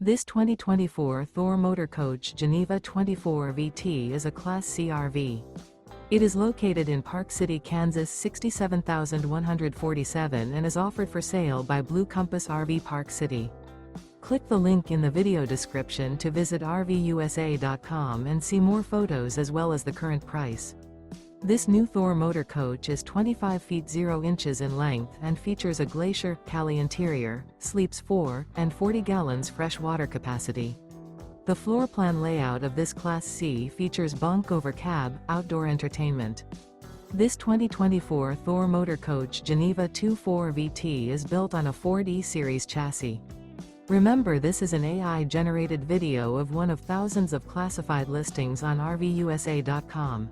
This 2024 Thor Motor Coach Geneva 24 VT is a Class C RV. It is located in Park City, Kansas 67147 and is offered for sale by Blue Compass RV Park City. Click the link in the video description to visit RVUSA.com and see more photos as well as the current price. This new Thor Motor Coach is 25 feet 0 inches in length and features a GLACIER, CALI interior, sleeps 4, and 40 gallons fresh water capacity. The floor plan layout of this Class C features bunk over cab, outdoor entertainment. This 2024 Thor Motor Coach Geneva 24 VT is built on a Ford E-Series chassis. Remember, this is an AI-generated video of one of thousands of classified listings on RVUSA.com.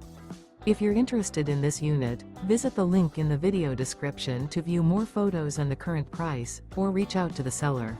If you're interested in this unit, visit the link in the video description to view more photos and the current price, or reach out to the seller.